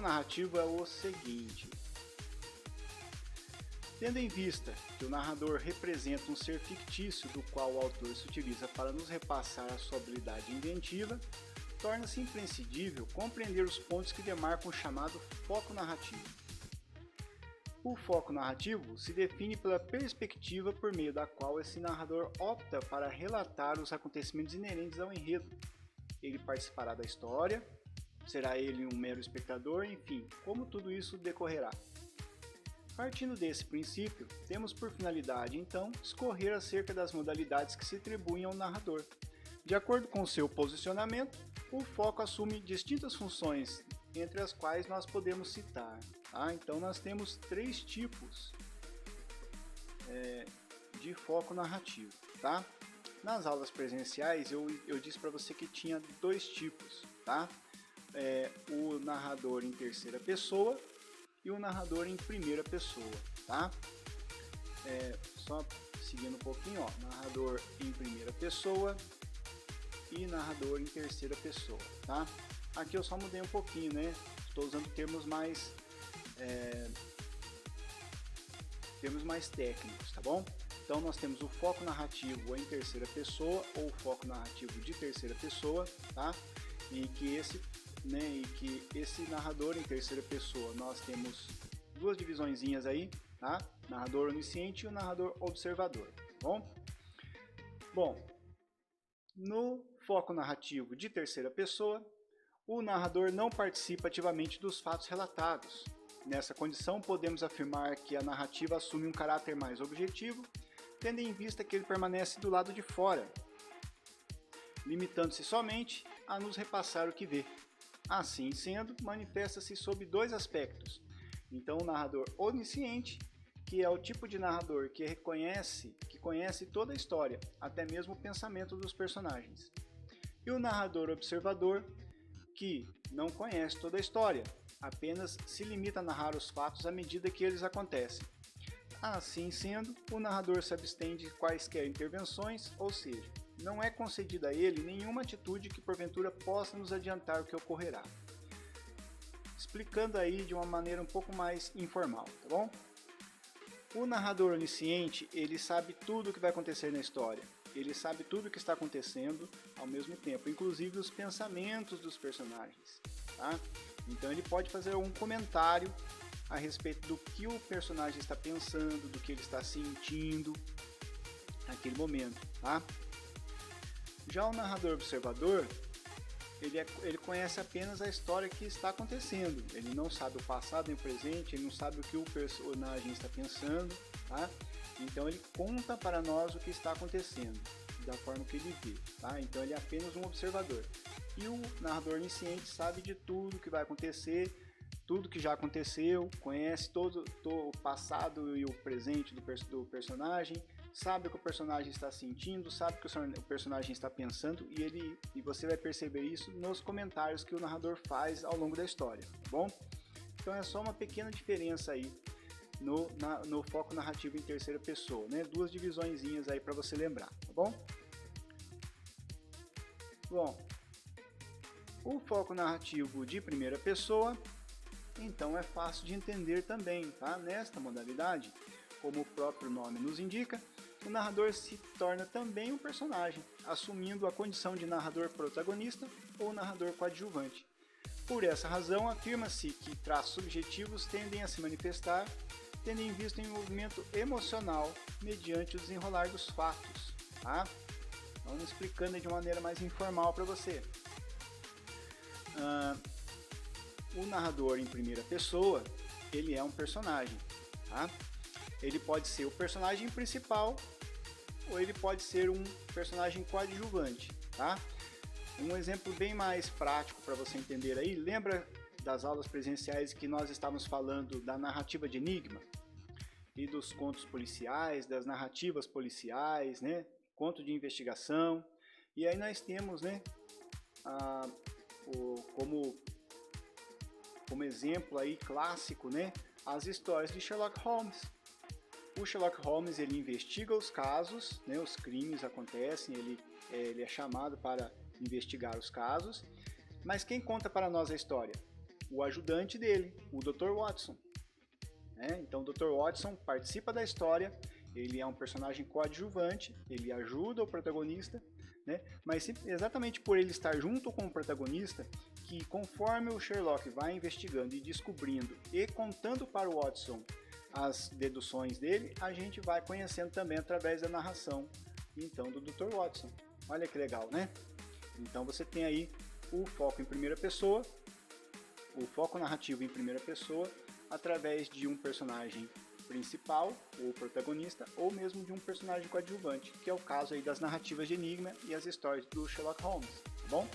narrativo é o seguinte: tendo em vista que o narrador representa um ser fictício do qual o autor se utiliza para nos repassar a sua habilidade inventiva, torna-se imprescindível compreender os pontos que demarcam o chamado foco narrativo. O foco narrativo se define pela perspectiva por meio da qual esse narrador opta para relatar os acontecimentos inerentes ao enredo. Ele participará da história, será ele um mero espectador, enfim, como tudo isso decorrerá. Partindo desse princípio, temos por finalidade, então, discorrer acerca das modalidades que se atribuem ao narrador. De acordo com seu posicionamento, o foco assume distintas funções, entre as quais nós podemos citar. Então nós temos 3 tipos de foco narrativo. Tá? Nas aulas presenciais eu disse para você que tinha 2 tipos. Tá? O narrador em terceira pessoa e o narrador em primeira pessoa. Tá? Só seguindo um pouquinho, ó, narrador em primeira pessoa e narrador em terceira pessoa. Tá? Aqui eu só mudei um pouquinho, né? Estou usando termos mais técnicos, tá bom? Então nós temos o foco narrativo em terceira pessoa ou foco narrativo de terceira pessoa, tá? E que esse narrador em terceira pessoa nós temos 2 divisõezinhas aí, tá? Narrador onisciente e o narrador observador, tá bom? Bom, no foco narrativo de terceira pessoa, o narrador não participa ativamente dos fatos relatados. Nessa condição, podemos afirmar que a narrativa assume um caráter mais objetivo, tendo em vista que ele permanece do lado de fora, limitando-se somente a nos repassar o que vê. Assim sendo, manifesta-se sob 2 aspectos. Então, o narrador onisciente, que é o tipo de narrador que conhece toda a história, até mesmo o pensamento dos personagens. E o narrador observador, que não conhece toda a história, apenas se limita a narrar os fatos à medida que eles acontecem. Assim sendo, o narrador se abstém de quaisquer intervenções, ou seja, não é concedida a ele nenhuma atitude que porventura possa nos adiantar o que ocorrerá. Explicando aí de uma maneira um pouco mais informal, tá bom? O narrador onisciente, ele sabe tudo o que vai acontecer na história. Ele sabe tudo o que está acontecendo ao mesmo tempo, inclusive os pensamentos dos personagens. Tá? Então ele pode fazer um comentário a respeito do que o personagem está pensando, do que ele está sentindo naquele momento. Tá? Já o narrador observador, ele conhece apenas a história que está acontecendo. Ele não sabe o passado e o presente, ele não sabe o que o personagem está pensando. Tá? Então ele conta para nós o que está acontecendo, da forma que ele vê. Tá? Então ele é apenas um observador. E o narrador onisciente sabe de tudo que vai acontecer, tudo que já aconteceu, conhece todo o passado e o presente do personagem, sabe o que o personagem está sentindo, sabe o que o personagem está pensando, e você vai perceber isso nos comentários que o narrador faz ao longo da história, tá bom? Então é só uma pequena diferença aí no foco narrativo em terceira pessoa, né? 2 divisõezinhas aí para você lembrar, tá bom? Bom, o foco narrativo de primeira pessoa, então é fácil de entender também, tá? Nesta modalidade, como o próprio nome nos indica, o narrador se torna também um personagem, assumindo a condição de narrador protagonista ou narrador coadjuvante. Por essa razão, afirma-se que traços subjetivos tendem a se manifestar, tendo em vista o envolvimento emocional mediante o desenrolar dos fatos. Tá? Vamos explicando de uma maneira mais informal para você. O narrador em primeira pessoa, ele é um personagem. Tá? Ele pode ser o personagem principal ou ele pode ser um personagem coadjuvante. Tá? Um exemplo bem mais prático para você entender aí, lembra das aulas presenciais que nós estávamos falando da narrativa de enigma? E dos contos policiais, das narrativas policiais, né? Conto de investigação. E aí nós temos, né, como exemplo aí clássico, né, as histórias de Sherlock Holmes. O Sherlock Holmes, ele investiga os casos, né, os crimes acontecem, ele é chamado para investigar os casos, mas quem conta para nós a história? o ajudante dele, o Dr. Watson. Então o Dr. Watson participa da história, ele é um personagem coadjuvante, ele ajuda o protagonista, mas exatamente por ele estar junto com o protagonista, que conforme o Sherlock vai investigando e descobrindo e contando para o Watson as deduções dele, a gente vai conhecendo também através da narração então do Dr. Watson. Olha que legal, né? Então você tem aí o foco em primeira pessoa, o foco narrativo em primeira pessoa, através de um personagem principal, ou protagonista, ou mesmo de um personagem coadjuvante, que é o caso aí das narrativas de Enigma e as histórias do Sherlock Holmes, tá bom?